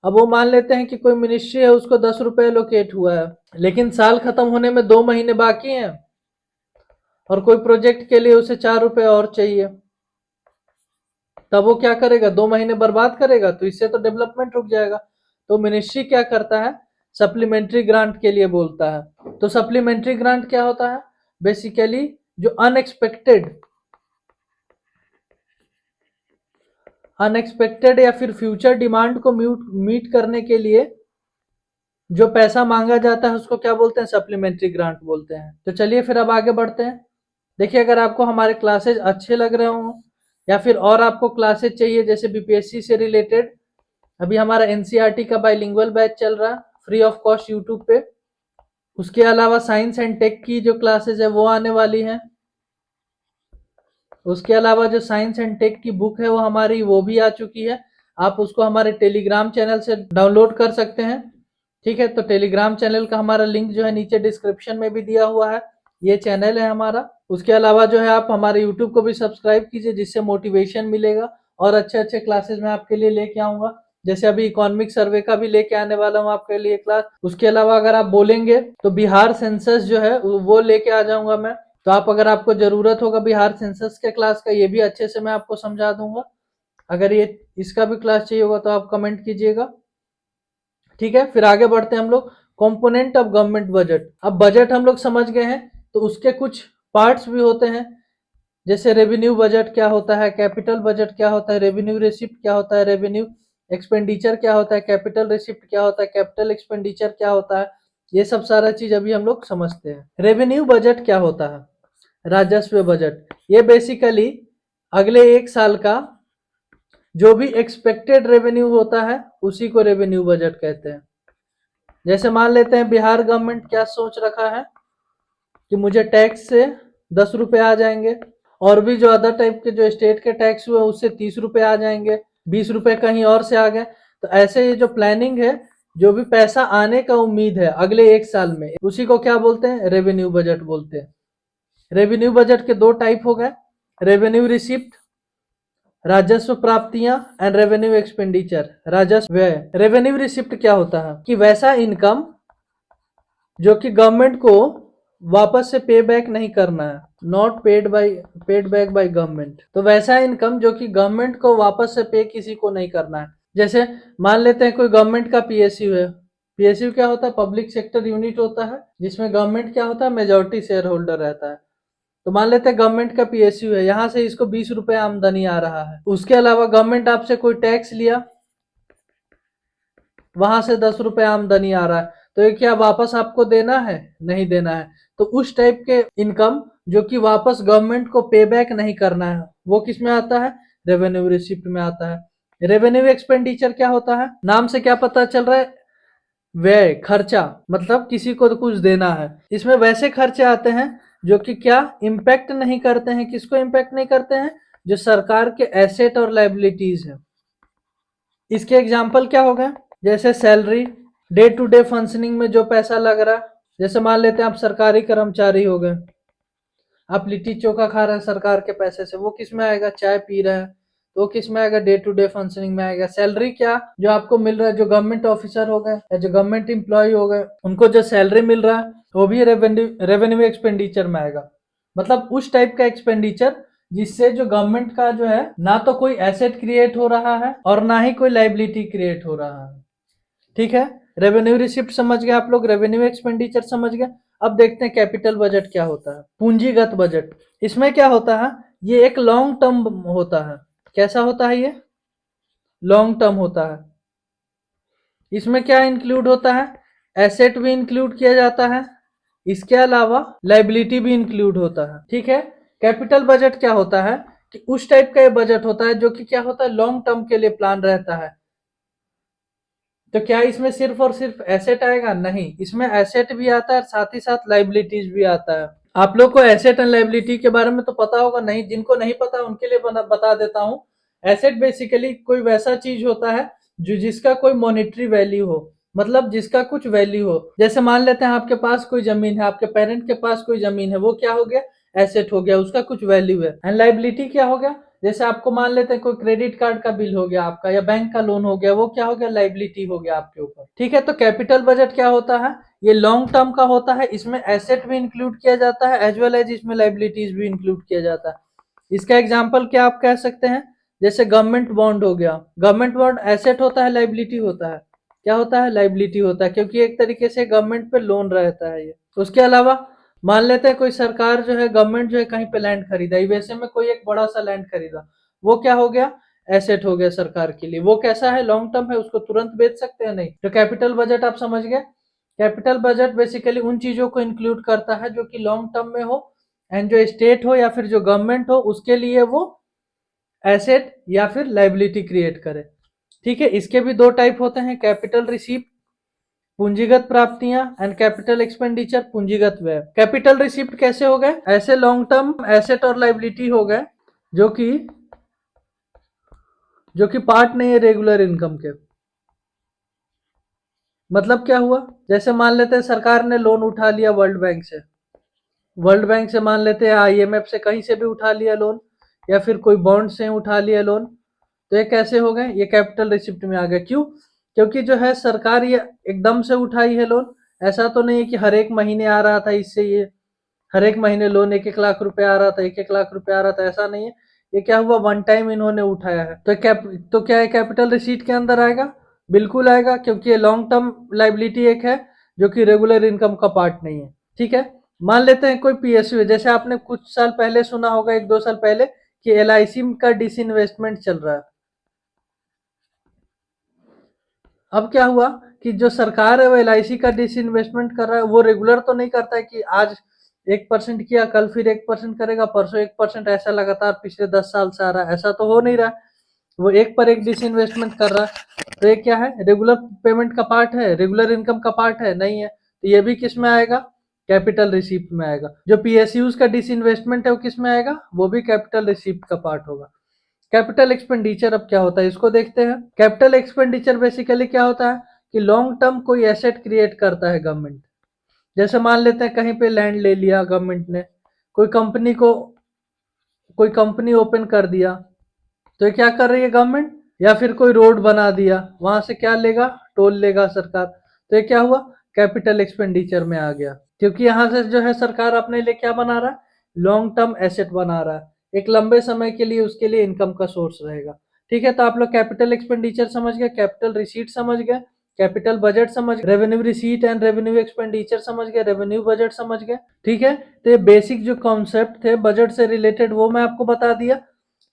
A: अब वो मान लेते हैं कि कोई मिनिस्ट्री है, उसको 10 रुपए एलोकेट हुआ है, लेकिन साल खत्म होने में 2 महीने बाकी हैं और कोई प्रोजेक्ट के लिए उसे 4 रुपए और चाहिए, तब वो क्या करेगा? 2 महीने बर्बाद करेगा, तो इससे तो डेवलपमेंट रुक जाएगा। तो मिनिस्ट्री क्या करता है? सप्लीमेंट्री ग्रांट के लिए बोलता है। तो सप्लीमेंट्री ग्रांट क्या होता है? बेसिकली जो अनएक्सपेक्टेड या फिर फ्यूचर डिमांड को मीट करने के लिए जो पैसा मांगा जाता है उसको क्या बोलते हैं? सप्लीमेंट्री ग्रांट बोलते हैं। तो चलिए फिर अब आगे बढ़ते हैं। देखिए, अगर आपको हमारे क्लासेज अच्छे लग रहे हो या फिर और आपको क्लासेज चाहिए जैसे बीपीएससी से रिलेटेड, अभी हमारा एनसीईआरटी का बाइलिंगुअल बैच चल रहा है फ्री ऑफ कॉस्ट यूट्यूब पे। उसके अलावा साइंस एंड टेक की जो क्लासेज है वो आने वाली हैं। उसके अलावा जो साइंस एंड टेक की बुक है वो हमारी वो भी आ चुकी है, आप उसको हमारे टेलीग्राम चैनल से डाउनलोड कर सकते हैं। ठीक है, तो टेलीग्राम चैनल का हमारा लिंक जो है नीचे डिस्क्रिप्शन में भी दिया हुआ है, ये चैनल है हमारा। उसके अलावा जो है आप हमारे यूट्यूब को भी सब्सक्राइब कीजिए, जिससे मोटिवेशन मिलेगा और अच्छे अच्छे क्लासेस मैं आपके लिए लेके आऊंगा। जैसे अभी इकोनॉमिक सर्वे का भी लेके आने वाला हूँ आपके लिए क्लास। उसके अलावा अगर आप बोलेंगे तो बिहार सेंसस जो है वो लेके आ जाऊंगा मैं। तो आप अगर आपको जरूरत होगा बिहार सेंसस के क्लास का, ये भी अच्छे से मैं आपको समझा दूंगा। अगर ये इसका भी क्लास चाहिए होगा तो आप कमेंट कीजिएगा। ठीक है, फिर आगे बढ़ते हैं हम लोग। Component of government budget. अब बजट हम लोग समझ गए हैं, तो उसके कुछ पार्ट्स भी होते हैं, जैसे रेवेन्यू बजट क्या होता है, कैपिटल बजट क्या होता है, रेवेन्यू रिसिप्ट क्या होता है, रेवेन्यू एक्सपेंडिचर क्या होता है, कैपिटल रिसिप्ट क्या होता है, कैपिटल एक्सपेंडिचर क्या होता है, ये सब सारा चीज अभी हम लोग समझते हैं। रेवेन्यू बजट क्या होता है? राजस्व बजट, ये बेसिकली अगले 1 साल का जो भी एक्सपेक्टेड रेवेन्यू होता है उसी को रेवेन्यू बजट कहते हैं। जैसे मान लेते हैं बिहार गवर्नमेंट क्या सोच रखा है कि मुझे टैक्स से 10 रुपए आ जाएंगे, और भी जो अदर टाइप के जो स्टेट के टैक्स हुए उससे 30 रुपए आ जाएंगे, 20 रुपए कहीं और से आ गए। तो ऐसे ये जो प्लानिंग है, जो भी पैसा आने का उम्मीद है अगले 1 साल में, उसी को क्या बोलते हैं? रेवेन्यू बजट बोलते हैं। रेवेन्यू बजट के 2 टाइप हो गए, रेवेन्यू रिसिप्ट राजस्व प्राप्तियां एंड रेवेन्यू एक्सपेंडिचर राजस्व व्यय। रेवेन्यू रिसिप्ट क्या होता है कि वैसा इनकम जो कि गवर्नमेंट को वापस से पे बैक नहीं करना है, not paid back by government. तो वैसा इनकम जो कि गवर्नमेंट को वापस से पे किसी को नहीं करना है। जैसे मान लेते हैं कोई गवर्नमेंट का पीएसयू है। पीएसयू क्या होता है? पब्लिक सेक्टर यूनिट होता है, जिसमें गवर्नमेंट क्या होता है? मेजोरिटी शेयर होल्डर रहता है। तो मान लेते हैं गवर्नमेंट का पीएसयू है, यहाँ से इसको 20 रुपए आमदनी आ रहा है, उसके अलावा गवर्नमेंट आपसे कोई टैक्स लिया, वहां से 10 रुपए आमदनी आ रहा है, तो ये क्या वापस आपको देना है? नहीं देना है। तो उस टाइप के इनकम जो कि वापस गवर्नमेंट को पे बैक नहीं करना है, वो किस में आता है? रेवेन्यू रिसिप्ट में आता है। रेवेन्यू एक्सपेंडिचर क्या होता है? नाम से क्या पता चल रहा है? व्यय, खर्चा, मतलब किसी को तो कुछ देना है। इसमें वैसे खर्चे आते हैं जो कि क्या इम्पैक्ट नहीं करते हैं। किसको इम्पैक्ट नहीं करते हैं? जो सरकार के एसेट और लाइबिलिटीज है। इसके एग्जाम्पल क्या हो गए? जैसे salary, day to day functioning में जो पैसा लग रहा है, जैसे मान लेते हैं आप सरकारी कर्मचारी हो गए, आप लिट्टी चोखा खा रहे हैं सरकार के पैसे से, वो किस में आएगा? चाय पी रहे हैं तो वो किस में आएगा? डे टू डे फंक्शनिंग में आएगा। सैलरी क्या जो आपको मिल रहा है, जो गवर्नमेंट ऑफिसर हो गए या जो गवर्नमेंट एम्प्लॉय हो गए, उनको जो सैलरी मिल रहा है वो भी रेवेन्यू एक्सपेंडिचर में आएगा। मतलब उस टाइप का एक्सपेंडिचर जिससे जो गवर्नमेंट का जो है ना तो कोई एसेट क्रिएट हो रहा है और ना ही कोई लाइबिलिटी क्रिएट हो रहा है। ठीक है, रेवेन्यू रिसिप्ट समझ गए आप लोग, रेवेन्यू एक्सपेंडिचर समझ गए। अब देखते हैं कैपिटल बजट क्या होता है। पूंजीगत बजट, इसमें क्या होता है, ये एक लॉन्ग टर्म होता है। कैसा होता है ये? लॉन्ग टर्म होता है। इसमें क्या इंक्लूड होता है? एसेट भी इंक्लूड किया जाता है, इसके अलावा लाइबिलिटी भी इंक्लूड होता है। ठीक है। कैपिटल बजट क्या होता है कि उस टाइप का ये बजट होता है जो कि क्या होता है, लॉन्ग टर्म के लिए प्लान रहता है। तो क्या इसमें सिर्फ और सिर्फ एसेट आएगा? नहीं, इसमें एसेट भी आता है, साथ ही साथ लाइबिलिटीज भी आता है। आप लोग को एसेट एंड लाइबिलिटी के बारे में तो पता होगा, नहीं जिनको नहीं पता उनके लिए बता देता हूँ। एसेट बेसिकली कोई वैसा चीज होता है जो जिसका कोई मॉनेटरी वैल्यू हो, मतलब जिसका कुछ वैल्यू हो। जैसे मान लेते हैं आपके पास कोई जमीन है, आपके पेरेंट के पास कोई जमीन है, वो क्या हो गया, एसेट हो गया, उसका कुछ वैल्यू है। एंड लाइबिलिटी क्या हो गया, जैसे आपको मान लेते हैं कोई क्रेडिट कार्ड का बिल हो गया आपका, या बैंक का लोन हो गया, वो क्या हो गया, लाइबिलिटी हो गया आपके ऊपर। ठीक है। तो कैपिटल बजट क्या होता है, ये लॉन्ग टर्म का होता है, इसमें एसेट भी इंक्लूड किया जाता है एज वेल एज इसमें लाइबिलिटीज भी इंक्लूड किया जाता है। इसका एग्जांपल क्या आप कह सकते हैं, जैसे गवर्नमेंट बॉन्ड हो गया। गवर्नमेंट बॉन्ड एसेट होता है, लाइबिलिटी होता है? क्या होता है, लाइबिलिटी होता है, क्योंकि एक तरीके से गवर्नमेंट पे लोन रहता है ये। उसके अलावा मान लेते हैं कोई सरकार जो है, गवर्नमेंट जो है कहीं पे लैंड खरीदा, वैसे में कोई एक बड़ा सा लैंड खरीदा, वो क्या हो गया, एसेट हो गया सरकार के लिए। वो कैसा है, लॉन्ग टर्म है, उसको तुरंत बेच सकते हैं नहीं। तो कैपिटल बजट आप समझ गए। कैपिटल बजट बेसिकली उन चीजों को इंक्लूड करता है जो कि लॉन्ग टर्म में हो, एंड जो स्टेट हो या फिर जो गवर्नमेंट हो उसके लिए वो एसेट या फिर लाइबिलिटी क्रिएट करे। ठीक है। इसके भी दो टाइप होते हैं, कैपिटल रिसीप्ट पूंजीगत प्राप्तियां, एंड कैपिटल एक्सपेंडिचर पूंजीगत व्यय। कैपिटल रिसीप्ट कैसे हो गए, ऐसे लॉन्ग टर्म एसेट और लाइबिलिटी हो गए जो कि पार्ट नहीं है रेगुलर इनकम के। मतलब क्या हुआ, जैसे मान लेते हैं सरकार ने लोन उठा लिया वर्ल्ड बैंक से, वर्ल्ड बैंक से मान लेते हैं, आईएमएफ से, कहीं से भी उठा लिया लोन, या फिर कोई बॉन्ड से उठा लिया लोन, तो ये कैसे हो गए, ये कैपिटल रिसिप्ट में आ गया। क्यों? क्योंकि जो है सरकार ये एकदम से उठाई है लोन, ऐसा तो नहीं है कि हर एक महीने आ रहा था इससे, ये हर एक महीने लोन 1-1 लाख रुपए आ रहा था, 1-1 लाख रुपए आ रहा था, ऐसा नहीं है। ये क्या हुआ, वन टाइम इन्होंने उठाया है। तो क्या है, कैपिटल रिसीट के अंदर आएगा? बिल्कुल आएगा, क्योंकि ये लॉन्ग टर्म लाइबिलिटी एक है जो कि रेगुलर इनकम का पार्ट नहीं है। ठीक है। मान लेते हैं कोई पीएसयू है, जैसे आपने कुछ साल पहले सुना होगा, 1-2 साल पहले, कि एलआईसी का डिसइन्वेस्टमेंट चल रहा है। अब क्या हुआ कि जो सरकार है वो एलआईसी का डिसइन्वेस्टमेंट कर रहा है, वो रेगुलर तो नहीं करता है कि आज 1% किया, कल फिर 1% करेगा, परसों 1%, ऐसा लगातार पिछले 10 साल से आ रहा है, ऐसा तो हो नहीं रहा है। वो एक पर एक डिसइन्वेस्टमेंट कर रहा है। तो ये क्या है, रेगुलर पेमेंट का पार्ट है, रेगुलर इनकम का पार्ट है? नहीं है। तो ये भी किस में आएगा, कैपिटल रिसीप्ट में आएगा। जो पीएसयूज का डिसइन्वेस्टमेंट है वो किस में आएगा, वो भी कैपिटल रिसीप्ट का पार्ट होगा। कैपिटल एक्सपेंडिचर अब क्या होता है, इसको देखते हैं। कैपिटल एक्सपेंडिचर बेसिकली क्या होता है कि लॉन्ग टर्म कोई एसेट क्रिएट करता है गवर्नमेंट। जैसे मान लेते हैं कहीं पे लैंड ले लिया गवर्नमेंट ने, कोई कंपनी को, कोई कंपनी ओपन कर दिया, तो ये क्या कर रही है गवर्नमेंट, या फिर कोई रोड बना दिया, वहां से क्या लेगा, टोल लेगा सरकार। तो ये क्या हुआ, कैपिटल एक्सपेंडिचर में आ गया, क्योंकि यहाँ से जो है सरकार अपने लिए क्या बना रहा है, लॉन्ग टर्म एसेट बना रहा है, एक लंबे समय के लिए उसके लिए इनकम का सोर्स रहेगा। ठीक है। तो आप लोग कैपिटल एक्सपेंडिचर समझ गए, कैपिटल रिसीट समझ गए, कैपिटल बजट समझ गए, revenue receipt and revenue expenditure समझ गए, रेवेन्यू बजट समझ गए। ठीक है। तो ये बेसिक जो कॉन्सेप्ट थे बजट से रिलेटेड वो मैं आपको बता दिया।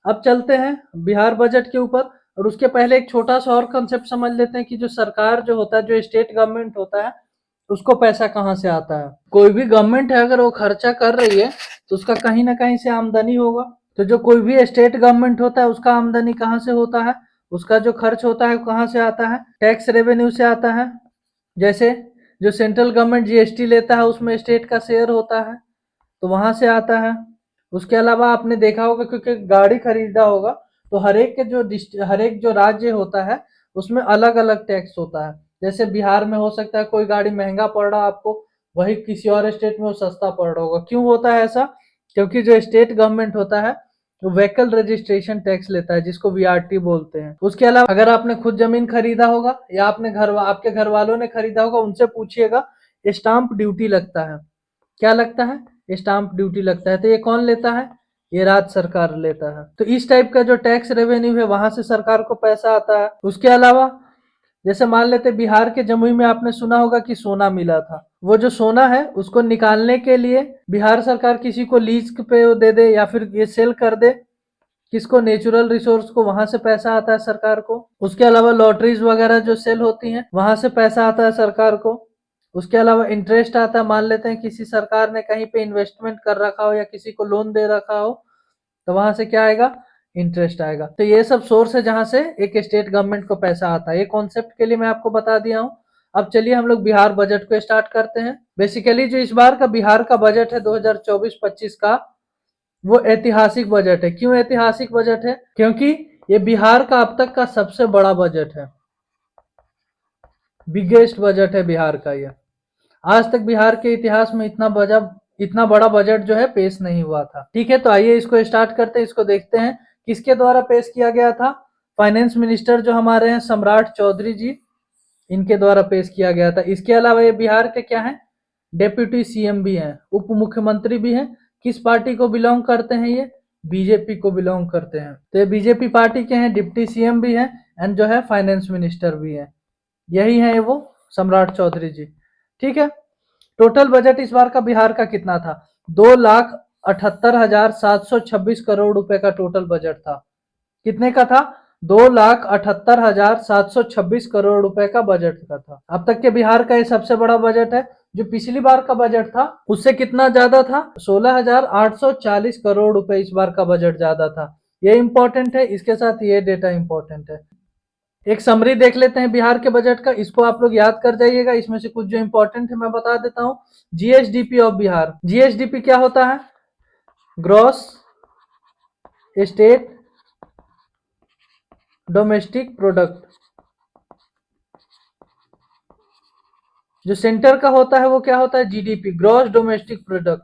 A: अब चलते हैं बिहार बजट के ऊपर, और उसके पहले एक छोटा सा और कंसेप्ट समझ लेते हैं कि जो सरकार जो होता है, जो स्टेट गवर्नमेंट होता है, उसको पैसा कहाँ से आता है। कोई भी गवर्नमेंट है अगर वो खर्चा कर रही है तो उसका कहीं ना कहीं से आमदनी होगा। तो जो कोई भी स्टेट गवर्नमेंट होता है उसका आमदनी कहाँ से होता है, उसका जो खर्च होता है कहाँ से आता है, टैक्स रेवेन्यू से आता है। जैसे जो सेंट्रल गवर्नमेंट जीएसटी लेता है उसमें स्टेट का शेयर होता है, तो वहां से आता है। उसके अलावा आपने देखा होगा, क्योंकि गाड़ी खरीदा होगा, तो हर एक जो राज्य होता है उसमें अलग अलग टैक्स होता है। जैसे बिहार में हो सकता है कोई गाड़ी महंगा पड़ रहा आपको, वही किसी और स्टेट में वो सस्ता पड़ रहा होगा। क्यों होता है ऐसा, क्योंकि जो स्टेट गवर्नमेंट होता है वो व्हीकल रजिस्ट्रेशन टैक्स लेता है, जिसको वीआरटी बोलते हैं। उसके अलावा अगर आपने खुद जमीन खरीदा होगा, या आपके घर वालों ने खरीदा होगा, उनसे पूछिएगा, स्टाम्प ड्यूटी लगता है। क्या लगता है, स्टाम्प ड्यूटी लगता है। तो ये कौन लेता है, ये राज्य सरकार लेता है। तो इस टाइप का जो टैक्स रेवेन्यू है वहां से सरकार को पैसा आता है। उसके अलावा जैसे मान लेते बिहार के जमुई में आपने सुना होगा कि सोना मिला था, वो जो सोना है उसको निकालने के लिए बिहार सरकार किसी को लीज पे दे दे या फिर ये सेल कर दे, किसको, नेचुरल रिसोर्स को, वहां से पैसा आता है सरकार को। उसके अलावा लॉटरीज वगैरह जो सेल होती हैं वहां से पैसा आता है सरकार को। उसके अलावा इंटरेस्ट आता है, मान लेते हैं किसी सरकार ने कहीं पे इन्वेस्टमेंट कर रखा हो या किसी को लोन दे रखा हो, तो वहां से क्या आएगा, इंटरेस्ट आएगा। तो ये सब सोर्स है जहां से एक स्टेट गवर्नमेंट को पैसा आता है। ये कॉन्सेप्ट के लिए मैं आपको बता दिया हूँ। अब चलिए हम लोग बिहार बजट को स्टार्ट करते हैं। बेसिकली जो इस बार का बिहार का बजट है 2024-25 का, वो ऐतिहासिक बजट है। क्यों ऐतिहासिक बजट है? क्योंकि ये बिहार का अब तक का सबसे बड़ा बजट है, बिगेस्ट बजट है बिहार का ये। आज तक बिहार के इतिहास में इतना बड़ा बजट जो है पेश नहीं हुआ था। ठीक है, तो आइए इसको स्टार्ट करते हैं, इसको देखते हैं किसके द्वारा पेश किया गया था। फाइनेंस मिनिस्टर जो हमारे हैं सम्राट चौधरी जी, इनके द्वारा पेश किया गया था। इसके अलावा ये बिहार के क्या है, डेप्यूटी सीएम भी हैं, उप मुख्यमंत्री भी हैं। किस पार्टी को बिलोंग करते हैं ये? बीजेपी को बिलोंग करते हैं। तो ये बीजेपी पार्टी के हैं, डिप्टी सीएम भी हैं एंड जो है फाइनेंस मिनिस्टर भी हैं। यही है वो सम्राट चौधरी जी। ठीक है, टोटल बजट इस बार का बिहार का कितना था? 2,78,726 करोड़ रुपए का टोटल बजट था। कितने का था? 2,78,726 करोड़ रुपए का बजट का था। अब तक के बिहार का ये सबसे बड़ा बजट है। जो पिछली बार का बजट था उससे कितना ज्यादा था? 16,840 करोड़ रुपए इस बार का बजट ज्यादा था। ये इंपॉर्टेंट है, इसके साथ ये डेटा इंपॉर्टेंट है। एक समरी देख लेते हैं बिहार के बजट का, इसको आप लोग याद कर जाइएगा। इसमें से कुछ जो इंपॉर्टेंट है मैं बता देता हूँ। GSDP of Bihar. जीएसडीपी क्या होता है? Gross state domestic product. जो सेंटर का होता है वो क्या होता है? GDP, gross domestic product.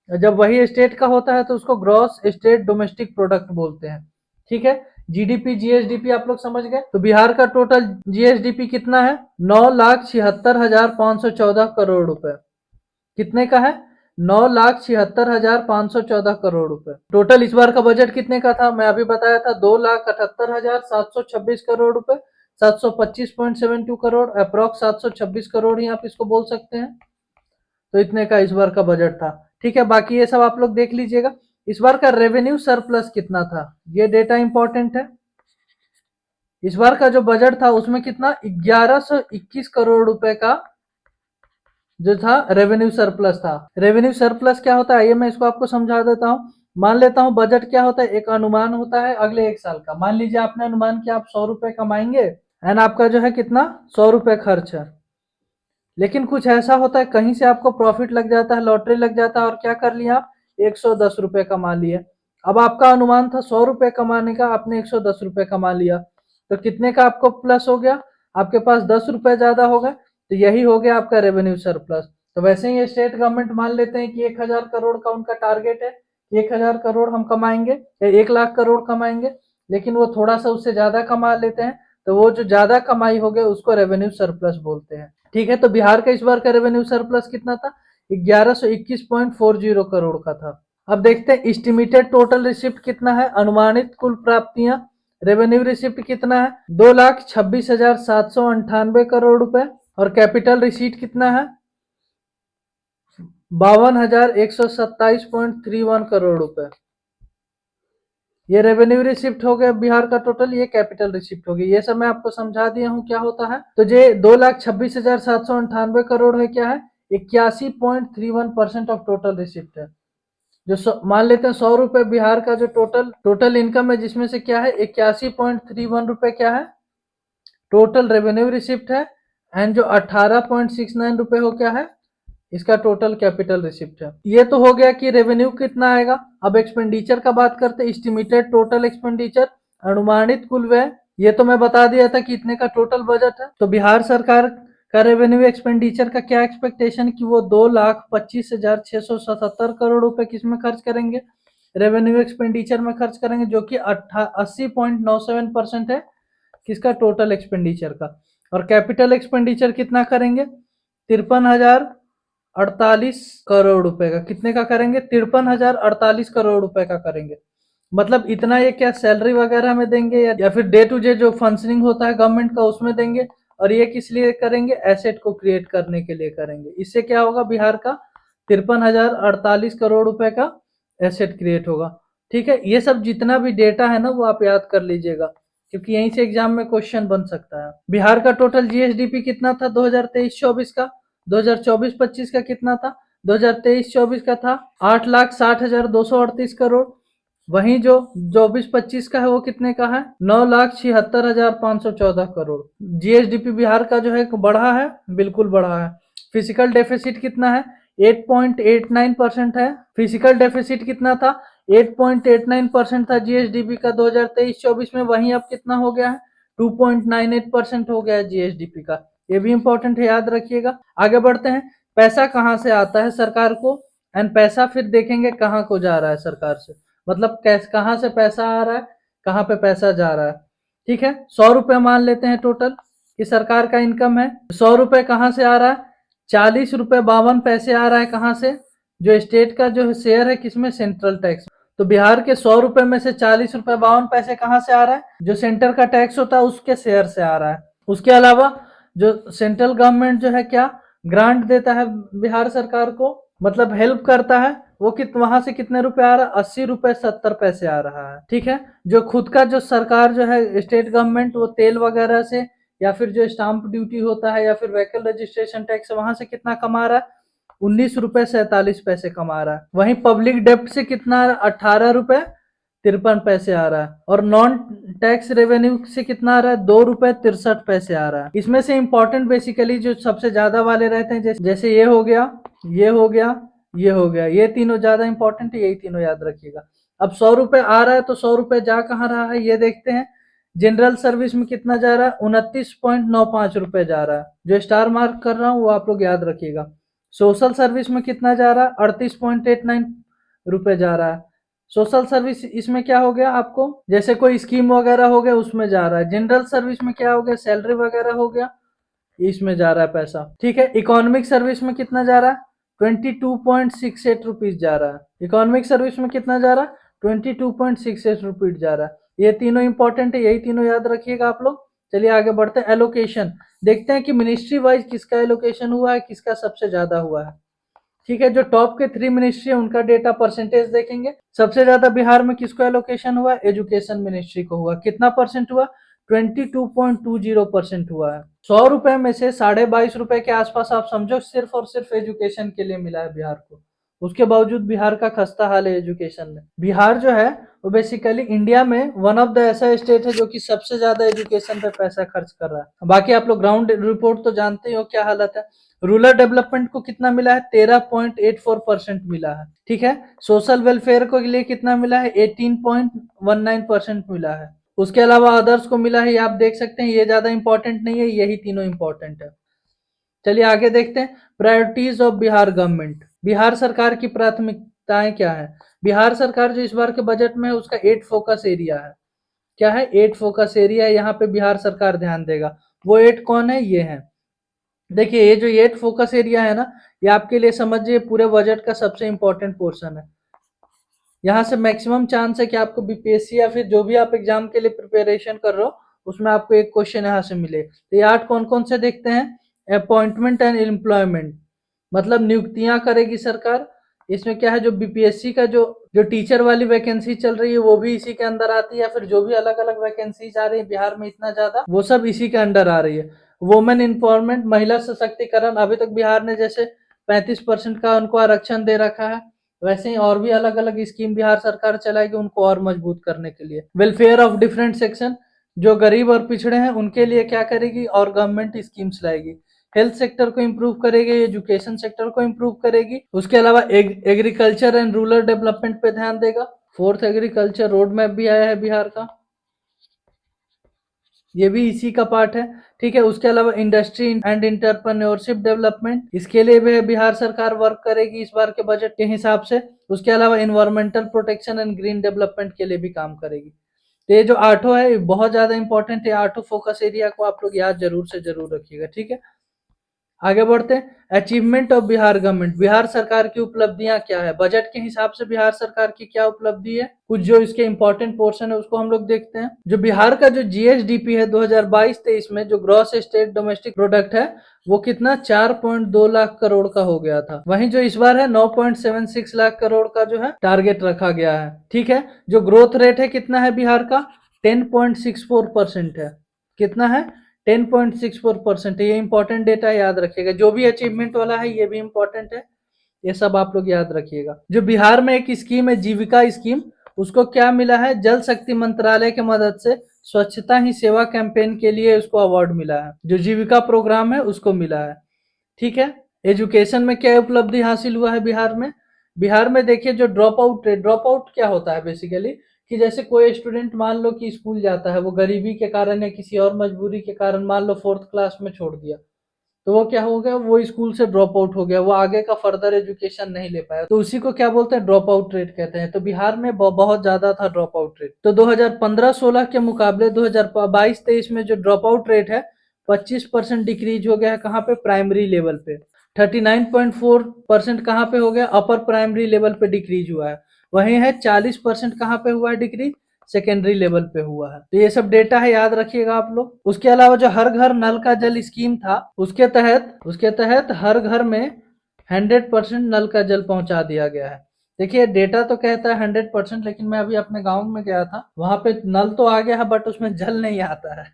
A: जब वही स्टेट का होता है तो उसको ग्रॉस स्टेट डोमेस्टिक प्रोडक्ट बोलते हैं। ठीक है, जीडीपी जीएसडीपी आप लोग समझ गए। तो बिहार का टोटल जीएसडीपी कितना है? 9,76,514 करोड़ रुपए। कितने का है? 9,76,514 करोड़ रुपए। टोटल इस बार का बजट कितने का था? मैं अभी बताया था 2,78,726 करोड़ रुपए, 725.72 करोड़, अप्रोक्स 726 करोड़ ही आप इसको बोल सकते हैं। तो इतने का इस बार का बजट था। ठीक है, बाकी ये सब आप लोग देख लीजिएगा। इस बार का रेवेन्यू सरप्लस कितना था, ये डेटा इंपॉर्टेंट है। इस बार का जो बजट था उसमें कितना, 1121 करोड़ रुपए का जो था रेवेन्यू सरप्लस था। रेवेन्यू सरप्लस क्या होता है, ये मैं इसको आपको समझा देता हूँ। मान लेता हूँ बजट क्या होता है, एक अनुमान होता है अगले एक साल का। मान लीजिए आपने अनुमान किया आप 100 रुपए कमाएंगे एंड आपका जो है कितना, 100 रुपए खर्च है। लेकिन कुछ ऐसा होता है कहीं से आपको प्रॉफिट लग जाता है, लॉटरी लग जाता है और क्या कर लिया आप, 110 रुपए कमा लिए। अब आपका अनुमान था 100 रुपए कमाने का, आपने 110 रुपए कमा लिया, तो कितने का आपको प्लस हो गया, आपके पास 10 रुपए ज्यादा हो गए। तो यही हो गया आपका रेवेन्यू सरप्लस। तो वैसे ही स्टेट गवर्नमेंट मान लेते हैं कि 1,000 करोड़ का उनका टारगेट है, 1,000 करोड़ हम कमाएंगे या 1,00,000 करोड़ कमाएंगे, लेकिन वो थोड़ा सा उससे ज्यादा कमा लेते हैं, तो वो जो ज्यादा कमाई हो गई उसको रेवेन्यू सरप्लस बोलते हैं। ठीक है, तो बिहार का इस बार का रेवेन्यू सरप्लस कितना था, 1121.40 करोड़ का था। अब देखते हैं एस्टिमेटेड टोटल रिसिप्ट कितना है, अनुमानित कुल प्राप्तियां। रेवेन्यू रिसिप्ट कितना है, 2,26,798 करोड़ रुपए। और कैपिटल रिसीट कितना है, 52,127.31 करोड़ रुपए। ये रेवेन्यू रिसिप्ट हो गया बिहार का टोटल, ये कैपिटल रिसिप्ट हो गई। ये सब मैं आपको समझा दिया हूँ क्या होता है। तो ये 2,26,798 करोड़ है, क्या है, 81.31% ऑफ टोटल रिसिप्ट है। जो मान लेते हैं 100 रुपए बिहार का जो टोटल इनकम है, जिसमें से क्या है 81.31 रुपए क्या है, टोटल रेवेन्यू रिसिप्ट है। एंड जो 18.69 रुपए हो क्या है, इसका टोटल कैपिटल रिसिप्ट है। ये तो हो गया कि रेवेन्यू कितना आएगा। अब एक्सपेंडिचर का बात करते हैं, एस्टिमेटेड टोटल एक्सपेंडिचर, अनुमानित कुल व्यय। ये तो मैं बता दिया था कि इतने का टोटल बजट है। तो बिहार सरकार का रेवेन्यू एक्सपेंडिचर का क्या एक्सपेक्टेशन कि वो 2,25,677 करोड़ रुपए किसमें खर्च करेंगे, रेवेन्यू एक्सपेंडिचर में खर्च करेंगे, जो कि 80.97% है किसका, टोटल एक्सपेंडिचर का। और कैपिटल एक्सपेंडिचर कितना करेंगे, 53,048 करोड़ रुपए का। कितने का करेंगे, 53,048 करोड़ रुपए का करेंगे। मतलब इतना ये क्या सैलरी वगैरह में देंगे या फिर डे टू डे जो फंक्शनिंग होता है गवर्नमेंट का उसमें देंगे, और ये किस लिए करेंगे, एसेट को क्रिएट करने के लिए करेंगे। इससे क्या होगा, बिहार का 53,048 करोड़ रुपए का एसेट क्रिएट होगा। ठीक है, ये सब जितना भी डेटा है ना वो आप याद कर लीजिएगा, क्योंकि यहीं से एग्जाम में क्वेश्चन बन सकता है। बिहार का टोटल जीएसडीपी कितना था 2023-24 का, 2024-25 का कितना था, 2023-24 का था 8,60,238 करोड़। वहीं जो 24-25 का है वो कितने का है, 9,76,514 करोड़। जीएसडीपी बिहार का जो है बढ़ा है, बिल्कुल बढ़ा है। फिजिकल डेफिसिट कितना है, 8.89% है। फिजिकल डेफिसिट कितना था, 8.89% था जीएसडीपी का 2023-24 में, वहीं अब कितना हो गया है, 2.98% हो गया है जीएसडीपी का। ये भी इंपॉर्टेंट है, याद रखिएगा। आगे बढ़ते हैं, पैसा कहाँ से आता है सरकार को, एंड पैसा फिर देखेंगे कहाँ को जा रहा है सरकार से, मतलब कहाँ से पैसा आ रहा है, कहाँ पे पैसा जा रहा है। ठीक है, 100 रुपए मान लेते हैं टोटल कि सरकार का इनकम है। 100 रुपए कहाँ से आ रहा है, 40 रुपए 52 पैसे आ रहा है कहाँ से, जो स्टेट का जो शेयर है किसमें, सेंट्रल टैक्स। तो बिहार के 100 रुपए में से 40 रुपए 52 पैसे कहाँ से आ रहा है, जो सेंटर का टैक्स होता है उसके शेयर से आ रहा है। उसके अलावा जो सेंट्रल गवर्नमेंट जो है क्या ग्रांट देता है बिहार सरकार को, मतलब हेल्प करता है, वो वहां से कितने रुपए आ रहा है, 80 रुपए 70 पैसे आ रहा है। ठीक है, जो खुद का जो सरकार जो है स्टेट गवर्नमेंट, वो तेल वगैरह से या फिर जो स्टाम्प ड्यूटी होता है या फिर व्हीकल रजिस्ट्रेशन टैक्स, वहां से कितना कमा रहा है, 19 रुपए 47 पैसे कमा रहा है। वहीं पब्लिक डेप्ट से कितना, 18 रुपए 53 पैसे आ रहा है। और नॉन टैक्स रेवेन्यू से कितना आ रहा है, 2 रुपए 63 पैसे आ रहा है। इसमें से इंपॉर्टेंट बेसिकली जो सबसे ज्यादा वाले रहते हैं, जैसे ये हो गया, ये हो गया, ये हो गया, ये तीनों ज्यादा इंपॉर्टेंट है, यही तीनों याद रखिएगा। अब 100 रुपए आ रहा है तो 100 रुपए जा कहाँ रहा है, ये देखते हैं। जनरल सर्विस में कितना जा रहा है, 29.95 रुपए जा रहा है, जो स्टार मार्क कर रहा हूँ वो आप लोग याद रखिएगा। सोशल सर्विस में कितना जा रहा है, 38.89 रुपए जा रहा है। सोशल सर्विस इसमें क्या हो गया, आपको जैसे कोई स्कीम वगैरह हो गया उसमें जा रहा है। जनरल सर्विस में क्या हो गया, सैलरी वगैरह हो गया, इसमें जा रहा है पैसा। ठीक है, इकोनॉमिक सर्विस में कितना जा रहा है, 22.68 रुपीज जा रहा है। इकोनॉमिक सर्विस में कितना जा रहा है, 22.68 रुपीज जा रहा है। ये तीनों इंपॉर्टेंट है, यही तीनों याद रखिएगा आप लोग। चलिए आगे बढ़ते हैं, एलोकेशन देखते हैं कि मिनिस्ट्री वाइज किसका एलोकेशन हुआ है, किसका सबसे ज्यादा हुआ है। ठीक है, जो टॉप के 3 मिनिस्ट्री है उनका डेटा परसेंटेज देखेंगे। सबसे ज्यादा बिहार में किसको एलोकेशन हुआ, एजुकेशन मिनिस्ट्री को हुआ। कितना परसेंट हुआ, 22.20% हुआ है। 100 रुपए में से 22.5 रुपए के आसपास आप समझो सिर्फ और सिर्फ एजुकेशन के लिए मिला है बिहार को। उसके बावजूद बिहार का खस्ता हाल है एजुकेशन में। बिहार जो है वो बेसिकली इंडिया में वन ऑफ द ऐसा स्टेट है जो कि सबसे ज्यादा एजुकेशन पे पैसा खर्च कर रहा है। बाकी आप लोग ग्राउंड रिपोर्ट तो जानते ही हो क्या हालत है। रूरल डेवलपमेंट को कितना मिला है, 13.84% मिला है। ठीक है, सोशल वेलफेयर को लिए कितना मिला है, 18.19% मिला है। उसके अलावा अदर्स को मिला है, ये आप देख सकते हैं, ये ज्यादा इंपॉर्टेंट नहीं है, यही तीनों इंपॉर्टेंट है। चलिए आगे देखते हैं, priorities of Bihar government. Bihar सरकार की प्राथमिकताएं क्या है। बिहार सरकार जो इस बार के बजट में है उसका 8 फोकस एरिया है। क्या है, 8 फोकस एरिया है, यहाँ पे बिहार सरकार ध्यान देगा। वो 8 कौन है, ये है। देखिए ये जो 8 फोकस एरिया है ना, ये आपके लिए समझिए पूरे बजट का सबसे इंपॉर्टेंट पोर्शन है। यहाँ से मैक्सिमम चांस है कि आपको बीपीएससी या फिर जो भी आप एग्जाम के लिए प्रिपरेशन कर रहे हो उसमें आपको एक क्वेश्चन यहाँ से मिले। तो ये 8 कौन कौन से देखते हैं, अपॉइंटमेंट एंड एम्प्लॉयमेंट, मतलब नियुक्तियां करेगी सरकार। इसमें क्या है, जो बीपीएससी का जो जो टीचर वाली वैकेंसी चल रही है वो भी इसी के अंदर आती है, या फिर जो भी अलग अलग वैकेंसीज आ रही है बिहार में इतना ज्यादा, वो सब इसी के अंडर आ रही है। वुमेन एम्पावरमेंट, महिला सशक्तिकरण, अभी तक बिहार ने जैसे 35% का उनको आरक्षण दे रखा है, वैसे ही और भी अलग अलग स्कीम बिहार सरकार चलाएगी उनको और मजबूत करने के लिए। वेलफेयर ऑफ डिफरेंट सेक्शन, जो गरीब और पिछड़े हैं उनके लिए क्या करेगी, और गवर्नमेंट स्कीम्स लाएगी। हेल्थ सेक्टर को इंप्रूव करेगी, एजुकेशन सेक्टर को इंप्रूव करेगी। उसके अलावा एग्रीकल्चर एंड रूरल डेवलपमेंट पे ध्यान देगा। 4th एग्रीकल्चर रोड मैप भी आया है बिहार का, ये भी इसी का पार्ट है। ठीक है, उसके अलावा इंडस्ट्री एंड इंटरप्रेन्योरशिप डेवलपमेंट, इसके लिए भी बिहार सरकार वर्क करेगी इस बार के बजट के हिसाब से। उसके अलावा environmental protection and green development के लिए भी काम करेगी। तो ये जो आठों है बहुत ज्यादा इंपॉर्टेंट है, आठों फोकस एरिया को आप लोग याद जरूर से जरूर रखिएगा। ठीक है, आगे बढ़ते हैं। Achievement of Bihar government, Bihar सरकार की उपलब्धियां क्या है, बजट के हिसाब से बिहार सरकार की क्या उपलब्धि है, कुछ जो इसके इंपॉर्टेंट पोर्शन है उसको हम लोग देखते हैं। जो बिहार का जो जीएसडीपी है 2022-23 में, जो ग्रॉस स्टेट डोमेस्टिक प्रोडक्ट है, वो कितना 4.2 लाख करोड़ का हो गया था। वहीं जो इस बार है 9.76 लाख करोड़ का जो है टारगेट रखा गया है। ठीक है, जो ग्रोथ रेट है कितना है बिहार का, 10.64% है। कितना है, 10.64% है। ये इंपॉर्टेंट डेटा याद रखिएगा, जो भी अचीवमेंट वाला है ये भी इंपॉर्टेंट है, ये सब आप लोग याद रखिएगा। जो बिहार में एक स्कीम है जीविका स्कीम, उसको क्या मिला है, जल शक्ति मंत्रालय की मदद से स्वच्छता ही सेवा कैंपेन के लिए उसको अवार्ड मिला है। जो जीविका प्रोग्राम है उसको मिला है। ठीक है, एजुकेशन में क्या उपलब्धि हासिल हुआ है बिहार में, बिहार में देखिए जो drop out rate, drop out क्या होता है बेसिकली, कि जैसे कोई स्टूडेंट मान लो कि स्कूल जाता है, वो गरीबी के कारण या किसी और मजबूरी के कारण मान लो 4th क्लास में छोड़ दिया, तो वो क्या हो गया, वो स्कूल से ड्रॉप आउट हो गया, वो आगे का फर्दर एजुकेशन नहीं ले पाया, तो उसी को क्या बोलते हैं, ड्रॉप आउट रेट कहते हैं। तो बिहार में बहुत ज्यादा था ड्रॉप आउट रेट। तो 2015-16 के मुकाबले 2022-23 में जो ड्रॉप आउट रेट है 25% डिक्रीज हो गया है। कहाँ पे, प्राइमरी लेवल पे। 39.4% कहाँ पे हो गया, अपर प्राइमरी लेवल पे डिक्रीज हुआ है। वही है 40% कहाँ पे हुआ है डिक्रीज, सेकेंडरी लेवल पे हुआ है। तो ये सब डेटा है, याद रखिएगा आप लोग। उसके अलावा जो हर घर नल का जल स्कीम था, उसके तहत हर घर में 100% नल का जल पहुंचा दिया गया है। देखिए डेटा तो कहता है 100%, लेकिन मैं अभी अपने गांव में गया था, वहां पे नल तो आ गया है बट उसमें जल नहीं आता है।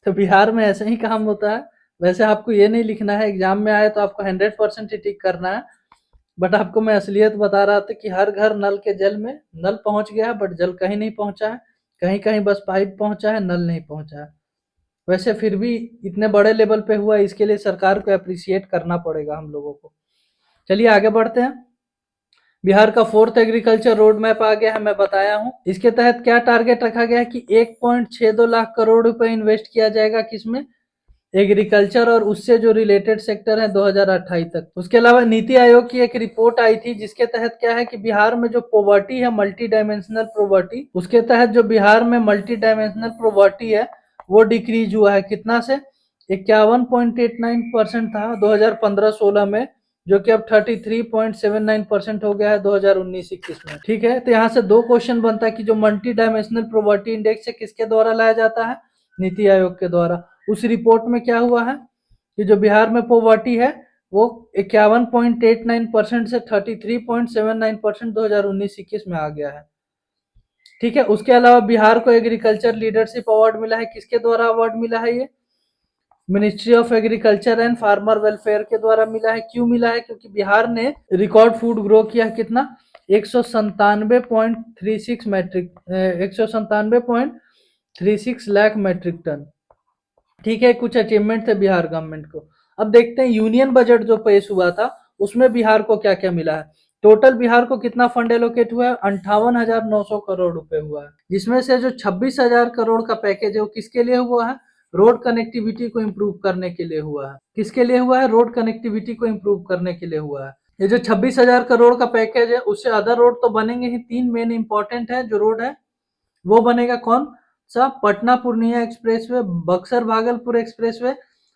A: तो बिहार में ऐसे ही काम होता है। वैसे आपको ये नहीं लिखना है, एग्जाम में आए तो आपको 100% ही टिक करना है, बट आपको मैं असलियत बता रहा था कि हर घर नल के जल में, नल पहुंच गया है बट जल कहीं नहीं पहुंचा है, कहीं कहीं बस पाइप पहुंचा है, नल नहीं पहुंचा है। वैसे फिर भी इतने बड़े लेवल पे हुआ, इसके लिए सरकार को अप्रिशिएट करना पड़ेगा हम लोगों को। चलिए आगे बढ़ते हैं। बिहार का 4th एग्रीकल्चर रोड मैप आ गया है, मैं बताया हूँ। इसके तहत क्या टारगेट रखा गया है कि 1.62 लाख करोड़ रुपए इन्वेस्ट किया जाएगा, किसमें, एग्रीकल्चर और उससे जो रिलेटेड सेक्टर है 2028 तक। उसके अलावा नीति आयोग की एक रिपोर्ट आई थी, जिसके तहत क्या है कि बिहार में जो पॉवर्टी है, मल्टी डायमेंशनल पॉवर्टी, उसके तहत जो बिहार में मल्टी डायमेंशनल पॉवर्टी है वो डिक्रीज हुआ है। कितना से, 51.89% था 2015-16 में, जो कि अब 33.79% हो गया है 2019-21 में। ठीक है, तो यहाँ से दो क्वेश्चन बनता है कि जो मल्टी डायमेंशनल पॉवर्टी इंडेक्स है किसके द्वारा लाया जाता है, नीति आयोग के द्वारा। उस रिपोर्ट में क्या हुआ है कि जो बिहार में पॉवर्टी है वो 51.89% से 33.79% 2019-21 में आ गया है। ठीक है, उसके अलावा बिहार को एग्रीकल्चर लीडरशिप अवार्ड मिला है, किसके द्वारा अवार्ड मिला है, ये ministry of agriculture and farmer welfare के द्वारा मिला है। क्यों मिला है, क्योंकि बिहार ने रिकॉर्ड फूड ग्रो किया, कितना, 197.36 लाख मैट्रिक टन। ठीक है, कुछ अचीवमेंट थे बिहार गवर्नमेंट को। अब देखते हैं यूनियन बजट जो पेश हुआ था उसमें बिहार को क्या क्या मिला है। टोटल बिहार को कितना फंड एलोकेट हुआ है, 58,900 करोड़ रुपए हुआ है, जिसमें से जो 26,000 करोड़ का पैकेज है वो किसके लिए हुआ है, रोड कनेक्टिविटी को इम्प्रूव करने के लिए हुआ है। किसके लिए हुआ है, रोड कनेक्टिविटी को इम्प्रूव करने के लिए हुआ है। ये जो 26,000 करोड़ का पैकेज है उससे अदर रोड तो बनेंगे ही, तीन मेन इंपॉर्टेंट है जो रोड है वो बनेगा, कौन सा, पटना पूर्णिया एक्सप्रेसवे, बक्सर भागलपुर एक्सप्रेसवे,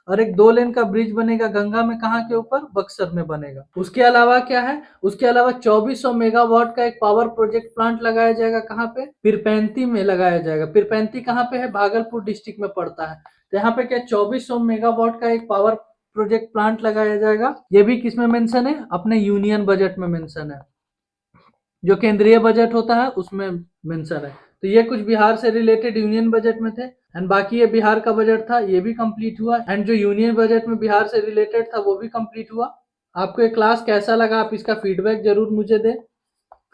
A: और एक 2 लेन का ब्रिज बनेगा गंगा में, कहाँ के ऊपर, बक्सर में बनेगा। उसके अलावा क्या है, उसके अलावा 2400 मेगावाट का एक पावर प्रोजेक्ट प्लांट लगाया जाएगा, कहाँ पे, पिरपैंती में लगाया जाएगा। पिरपैंती कहाँ पे है, भागलपुर डिस्ट्रिक्ट में पड़ता है। तो यहाँ पे क्या 2400 मेगावाट का एक पावर प्रोजेक्ट प्लांट लगाया जाएगा। ये भी किसमें मेंशन है, अपने यूनियन बजट में मेंशन है, जो केंद्रीय बजट होता है उसमें मेंशन है। तो ये कुछ बिहार से रिलेटेड यूनियन बजट में थे, एंड बाकी ये बिहार का बजट था, ये भी कंप्लीट हुआ, एंड जो यूनियन बजट में बिहार से रिलेटेड था वो भी कंप्लीट हुआ। आपको ये क्लास कैसा लगा, आप इसका फीडबैक जरूर मुझे दें।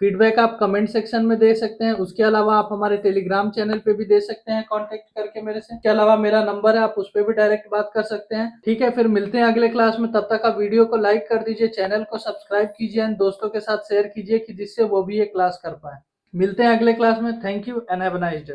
A: फीडबैक आप कमेंट सेक्शन में दे सकते हैं। उसके अलावा आप हमारे टेलीग्राम चैनल पे भी दे सकते हैं कांटेक्ट करके मेरे से। इसके अलावा मेरा नंबर है, आप उस पर भी डायरेक्ट बात कर सकते हैं। ठीक है, फिर मिलते हैं अगले क्लास में। तब तक आप वीडियो को लाइक कर दीजिए, चैनल को सब्सक्राइब कीजिए एंड दोस्तों के साथ शेयर कीजिए कि जिससे वो भी ये क्लास कर पाए। मिलते हैं अगले क्लास में। Thank you and have a nice day.